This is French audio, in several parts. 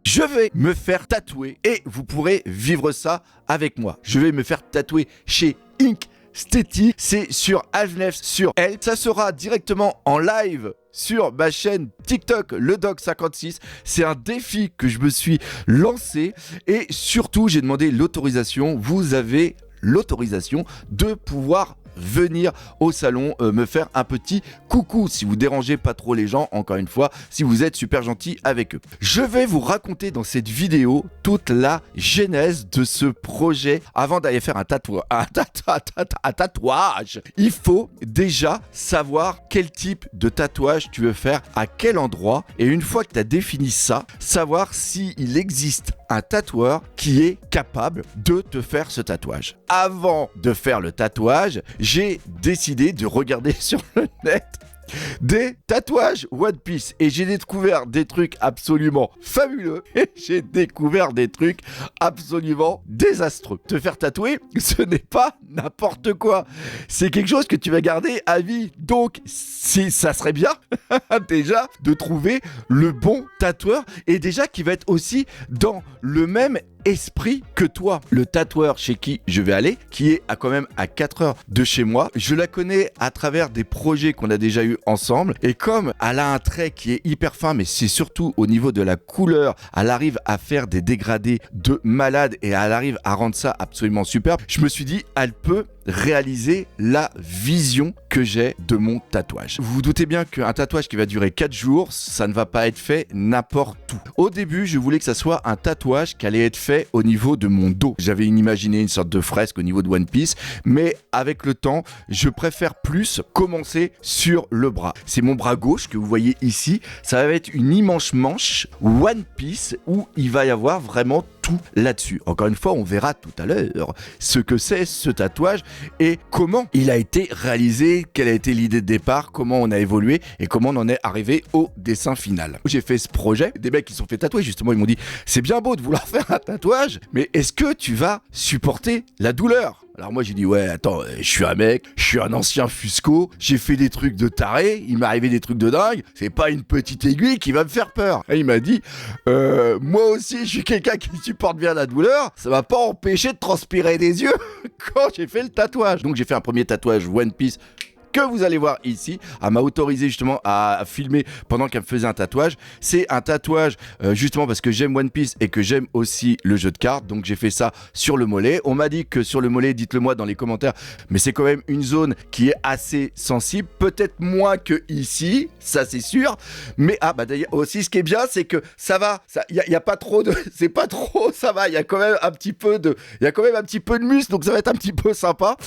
Je vais me faire tatouer et vous pourrez vivre ça avec moi. Je vais me faire tatouer chez Inksteady, c'est sur Agenève sur Elle. Ça sera directement en live sur ma chaîne TikTok, le Doc56. C'est un défi que je me suis lancé et surtout j'ai demandé l'autorisation. Vous avez l'autorisation de pouvoir venir au salon me faire un petit coucou si vous dérangez pas trop les gens, encore une fois, si vous êtes super gentil avec eux. Je vais vous raconter dans cette vidéo toute la genèse de ce projet. Avant d'aller faire un tatouage, il faut déjà savoir quel type de tatouage tu veux faire, à quel endroit, et une fois que tu as défini ça, savoir s'il existe un tatoueur qui est capable de te faire ce tatouage. Avant de faire le tatouage, j'ai décidé de regarder sur le net des tatouages One Piece et j'ai découvert des trucs absolument fabuleux et j'ai découvert des trucs absolument désastreux. Te faire tatouer, ce n'est pas n'importe quoi. C'est quelque chose que tu vas garder à vie. Donc, si ça serait bien déjà de trouver le bon tatoueur et déjà qui va être aussi dans le même esprit que toi. Le tatoueur chez qui je vais aller, qui est quand même à 4 heures de chez moi, je la connais à travers des projets qu'on a déjà eu ensemble et comme elle a un trait qui est hyper fin, mais c'est surtout au niveau de la couleur, elle arrive à faire des dégradés de malade et elle arrive à rendre ça absolument superbe. Je me suis dit, elle peut réaliser la vision que j'ai de mon tatouage. Vous vous doutez bien qu'un tatouage qui va durer 4 jours, ça ne va pas être fait n'importe où. Au début, je voulais que ça soit un tatouage qui allait être fait au niveau de mon dos. J'avais imaginé une sorte de fresque au niveau de One Piece, mais avec le temps, je préfère plus commencer sur le bras. C'est mon bras gauche que vous voyez ici. Ça va être une immense manche One Piece où il va y avoir vraiment tout là-dessus. Encore une fois, on verra tout à l'heure ce que c'est ce tatouage et comment il a été réalisé, quelle a été l'idée de départ, comment on a évolué et comment on en est arrivé au dessin final. J'ai fait ce projet, des mecs qui se sont fait tatouer, justement, ils m'ont dit « C'est bien beau de vouloir faire un tatouage, mais est-ce que tu vas supporter la douleur ?» Alors moi j'ai dit ouais attends, je suis un mec, je suis un ancien fusco, j'ai fait des trucs de taré, il m'est arrivé des trucs de dingue, c'est pas une petite aiguille qui va me faire peur. Et il m'a dit moi aussi je suis quelqu'un qui supporte bien la douleur, ça m'a pas empêché de transpirer des yeux quand j'ai fait le tatouage. Donc j'ai fait un premier tatouage One Piece que vous allez voir ici. Elle m'a autorisé justement à filmer pendant qu'elle me faisait un tatouage. C'est un tatouage justement parce que j'aime One Piece et que j'aime aussi le jeu de cartes. Donc j'ai fait ça sur le mollet. On m'a dit que sur le mollet, dites-le moi dans les commentaires, mais c'est quand même une zone qui est assez sensible. Peut-être moins que ici, ça c'est sûr. Mais d'ailleurs aussi ce qui est bien, c'est que ça va. Il y a pas trop de, c'est pas trop, ça va. Il y a quand même un petit peu de muscle, donc ça va être un petit peu sympa.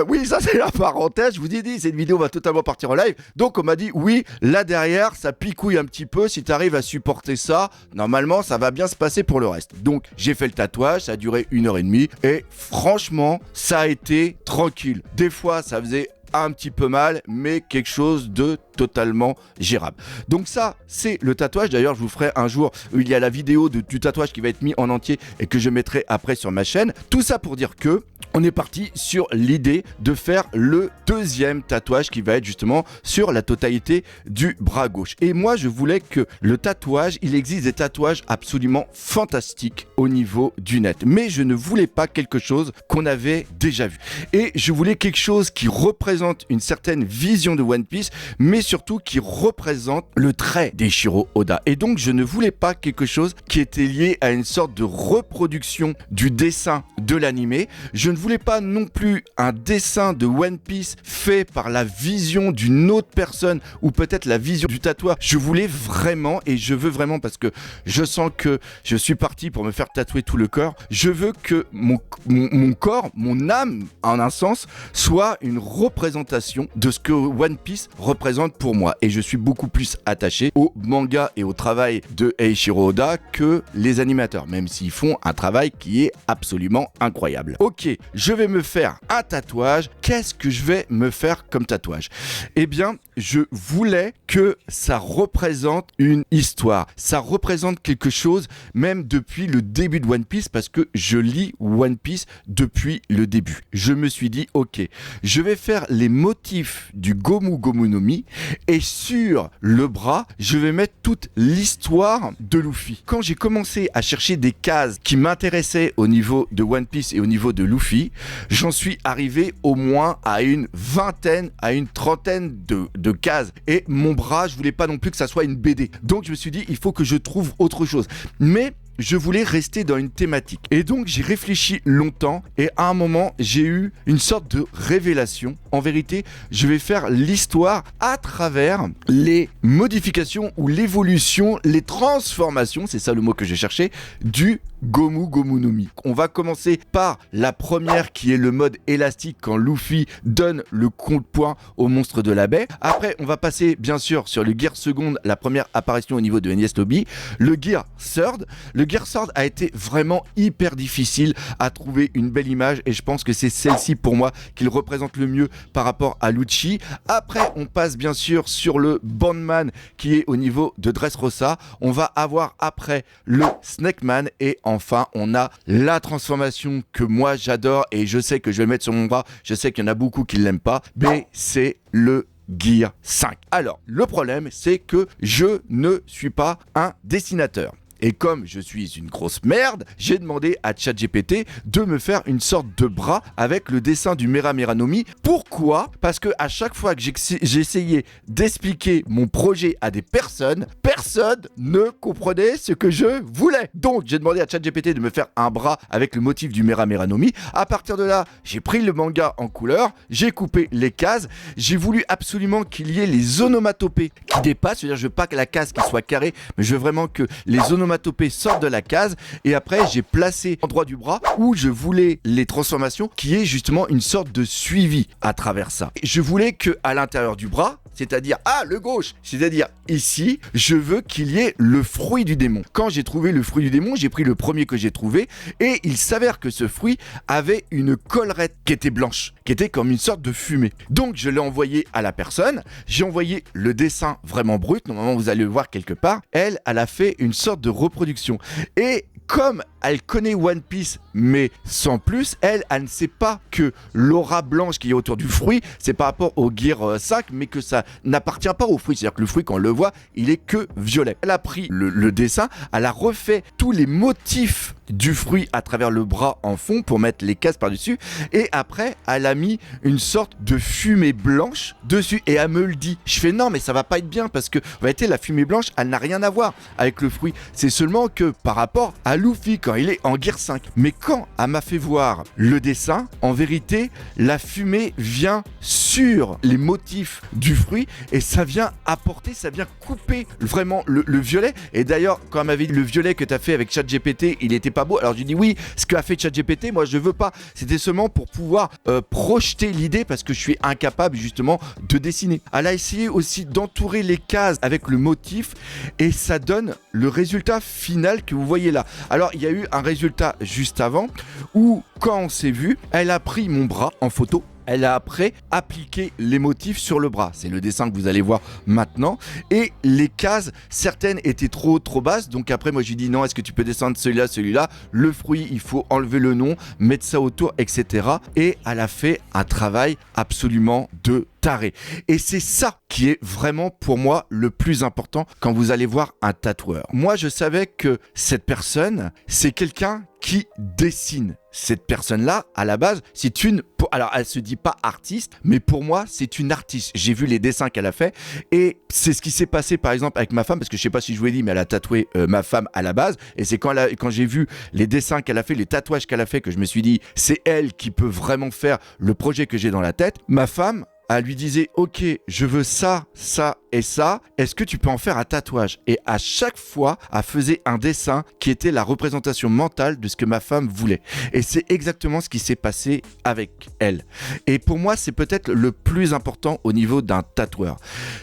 Oui, ça c'est la parenthèse. Je vous ai dit. Cette vidéo va totalement partir en live. Donc on m'a dit oui, là derrière ça picouille un petit peu. Si tu arrives à supporter ça, normalement ça va bien se passer pour le reste. Donc j'ai fait le tatouage, ça a duré 1h30 et franchement ça a été tranquille. Des fois ça faisait un petit peu mal, mais quelque chose de totalement gérable. Donc ça, c'est le tatouage. D'ailleurs, je vous ferai un jour où il y a la vidéo du tatouage qui va être mis en entier et que je mettrai après sur ma chaîne. Tout ça pour dire que on est parti sur l'idée de faire le deuxième tatouage qui va être justement sur la totalité du bras gauche. Et moi, je voulais que le tatouage, il existe des tatouages absolument fantastiques au niveau du net. Mais je ne voulais pas quelque chose qu'on avait déjà vu. Et je voulais quelque chose qui représente une certaine vision de One Piece, mais surtout qui représente le trait d'Eiichiro Oda. Et donc, je ne voulais pas quelque chose qui était lié à une sorte de reproduction du dessin de l'animé. Je ne voulais pas non plus un dessin de One Piece fait par la vision d'une autre personne ou peut-être la vision du tatoueur. Je voulais vraiment et je veux vraiment parce que je sens que je suis parti pour me faire tatouer tout le corps. Je veux que mon corps, mon âme en un sens, soit une représentation de ce que One Piece représente pour moi. Et je suis beaucoup plus attaché au manga et au travail de Eiichiro Oda que les animateurs, même s'ils font un travail qui est absolument incroyable. Ok, je vais me faire un tatouage. Qu'est-ce que je vais me faire comme tatouage? Eh bien, je voulais que ça représente une histoire. Ça représente quelque chose, même depuis le début de One Piece, parce que je lis One Piece depuis le début. Je me suis dit, ok, je vais faire les les motifs du Gomu Gomu no Mi et sur le bras, je vais mettre toute l'histoire de Luffy. Quand j'ai commencé à chercher des cases qui m'intéressaient au niveau de One Piece et au niveau de Luffy, j'en suis arrivé au moins à une vingtaine, à une trentaine de cases. Et mon bras, je voulais pas non plus que ça soit une BD. Donc je me suis dit, il faut que je trouve autre chose. Mais je voulais rester dans une thématique. Et donc j'ai réfléchi longtemps et à un moment j'ai eu une sorte de révélation. En vérité, je vais faire l'histoire à travers les modifications ou l'évolution, les transformations, c'est ça le mot que j'ai cherché, du Gomu Gomu no Mi. On va commencer par la première qui est le mode élastique quand Luffy donne le coup de poing au monstre de la baie. Après, on va passer bien sûr sur le Gear Second, la première apparition au niveau de Enies Lobby. Le Gear Third. Le Gear Third a été vraiment hyper difficile à trouver une belle image et je pense que c'est celle-ci pour moi qui le représente le mieux par rapport à Lucci. Après, on passe bien sûr sur le Bandman qui est au niveau de Dressrosa. On va avoir après le Snake Man et enfin, on a la transformation que moi j'adore et je sais que je vais le mettre sur mon bras. Je sais qu'il y en a beaucoup qui ne l'aiment pas, mais c'est le Gear 5. Alors, le problème, c'est que je ne suis pas un dessinateur. Et comme je suis une grosse merde, j'ai demandé à ChatGPT de me faire une sorte de bras avec le dessin du Mera Mera no Mi. Pourquoi ? Parce que à chaque fois que j'ai essayé d'expliquer mon projet à des personnes, personne ne comprenait ce que je voulais. Donc j'ai demandé à ChatGPT de me faire un bras avec le motif du Mera Mera no Mi. À partir de là, j'ai pris le manga en couleur, j'ai coupé les cases, j'ai voulu absolument qu'il y ait les onomatopées qui dépassent. C'est-à-dire, je veux pas que la case qui soit carrée, mais je veux vraiment que les onomatopées sortent de la case. Et après, j'ai placé l'endroit du bras où je voulais les transformations, qui est justement une sorte de suivi à travers ça. Je voulais que à l'intérieur du bras, c'est-à-dire le gauche, c'est-à-dire ici, je veux qu'il y ait le fruit du démon. Quand j'ai trouvé le fruit du démon, j'ai pris le premier que j'ai trouvé et il s'avère que ce fruit avait une collerette qui était blanche, qui était comme une sorte de fumée. Donc je l'ai envoyé à la personne, j'ai envoyé le dessin vraiment brut, normalement vous allez le voir quelque part. Elle a fait une sorte de reproduction et comme elle connaît One Piece, mais sans plus, elle ne sait pas que l'aura blanche qui est autour du fruit, c'est par rapport au Gear 5, mais que ça n'appartient pas au fruit. C'est-à-dire que le fruit, quand on le voit, il est que violet. Elle a pris le dessin, elle a refait tous les motifs du fruit à travers le bras en fond pour mettre les cases par-dessus. Et après, elle a mis une sorte de fumée blanche dessus. Et elle me le dit. Je fais non, mais ça va pas être bien parce que, en vérité, la fumée blanche, elle n'a rien à voir avec le fruit. C'est seulement que par rapport à Luffy quand il est en Gear 5. Mais quand elle m'a fait voir le dessin, en vérité, la fumée vient sur les motifs du fruit et ça vient apporter, ça vient couper vraiment le violet. Et d'ailleurs, quand elle m'avait dit le violet que tu as fait avec ChatGPT, il était pas beau. Alors j'ai dit oui, ce qu'a fait ChatGPT, moi je veux pas. C'était seulement pour pouvoir projeter l'idée parce que je suis incapable justement de dessiner. Elle a essayé aussi d'entourer les cases avec le motif et ça donne le résultat final que vous voyez là. Alors il y a eu un résultat juste avant où quand on s'est vu, elle a pris mon bras en photo. Elle a après appliqué les motifs sur le bras. C'est le dessin que vous allez voir maintenant. Et les cases, certaines étaient trop basses. Donc après, moi, j'ai dit non, est-ce que tu peux descendre celui-là ? Le fruit, il faut enlever le nom, mettre ça autour, etc. Et elle a fait un travail absolument de taré. Et c'est ça qui est vraiment pour moi le plus important quand vous allez voir un tatoueur. Moi, je savais que cette personne, c'est quelqu'un qui dessine. Cette personne-là, à la base, c'est une... Alors, elle se dit pas artiste, mais pour moi, c'est une artiste. J'ai vu les dessins qu'elle a fait et c'est ce qui s'est passé, par exemple, avec ma femme, parce que je sais pas si je vous l'ai dit, mais elle a tatoué ma femme à la base. Et c'est quand j'ai vu les dessins qu'elle a fait, les tatouages qu'elle a fait, que je me suis dit, c'est elle qui peut vraiment faire le projet que j'ai dans la tête. Ma femme, elle lui disait ok, je veux ça, ça et ça, est-ce que tu peux en faire un tatouage? Et à chaque fois, elle faisait un dessin qui était la représentation mentale de ce que ma femme voulait. Et c'est exactement ce qui s'est passé avec elle. Et pour moi, c'est peut-être le plus important au niveau d'un tatoueur.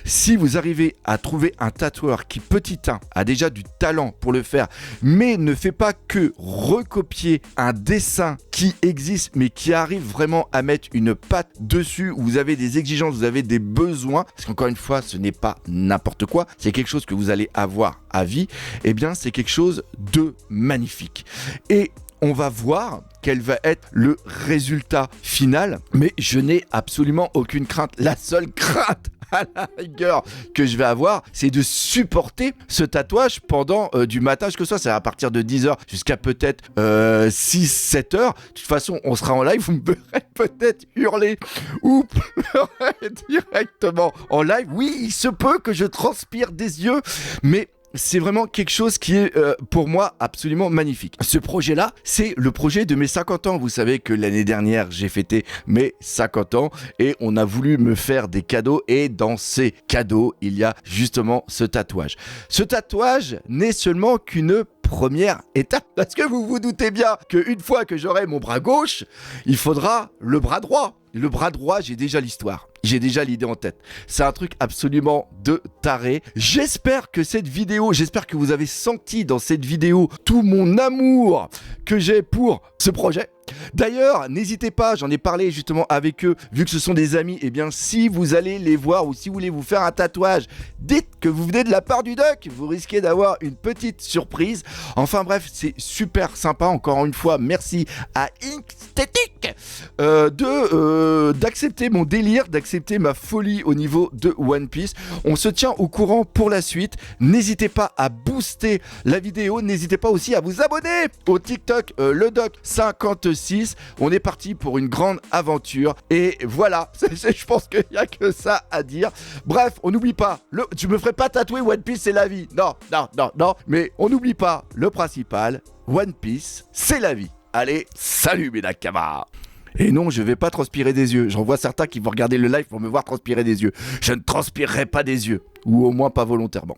Si vous arrivez à trouver un tatoueur qui, petit 1, a déjà du talent pour le faire, mais ne fait pas que recopier un dessin qui existe, mais qui arrive vraiment à mettre une patte dessus, où vous avez des exigences, vous avez des besoins, parce qu'encore une fois, ce n'est pas n'importe quoi, c'est quelque chose que vous allez avoir à vie, eh bien c'est quelque chose de magnifique. Et on va voir quel va être le résultat final. Mais je n'ai absolument aucune crainte. La seule crainte à la rigueur que je vais avoir, c'est de supporter ce tatouage pendant du matin que ce soit. C'est à partir de 10h jusqu'à peut-être 6-7h. De toute façon, on sera en live, vous me verrez peut-être hurler ou pleurer directement en live. Oui, il se peut que je transpire des yeux, mais c'est vraiment quelque chose qui est pour moi absolument magnifique. Ce projet-là, c'est le projet de mes 50 ans. Vous savez que l'année dernière, j'ai fêté mes 50 ans et on a voulu me faire des cadeaux, et dans ces cadeaux, il y a justement ce tatouage. Ce tatouage n'est seulement qu'une première étape, parce que vous vous doutez bien qu'une fois que j'aurai mon bras gauche, il faudra le bras droit. Le bras droit, j'ai déjà l'histoire. J'ai déjà l'idée en tête. C'est un truc absolument de taré. J'espère que vous avez senti dans cette vidéo tout mon amour que j'ai pour ce projet. D'ailleurs, n'hésitez pas, j'en ai parlé justement avec eux, vu que ce sont des amis, et bien si vous allez les voir ou si vous voulez vous faire un tatouage, dites que vous venez de la part du Duck, vous risquez d'avoir une petite surprise. Enfin bref, c'est super sympa, encore une fois, merci à Inkthetic d'accepter mon délire, d'accepter ma folie au niveau de One Piece. On se tient au courant pour la suite, n'hésitez pas à booster la vidéo, n'hésitez pas aussi à vous abonner au TikTok, le Duck 56. On est parti pour une grande aventure et voilà, je pense qu'il n'y a que ça à dire. Bref, on n'oublie pas, tu me ferais pas tatouer One Piece c'est la vie, non, mais on n'oublie pas le principal, One Piece c'est la vie. Allez, salut mes Nakamas. Et non, je vais pas transpirer des yeux. J'en vois certains qui vont regarder le live pour me voir transpirer des yeux. Je ne transpirerai pas des yeux, ou au moins pas volontairement.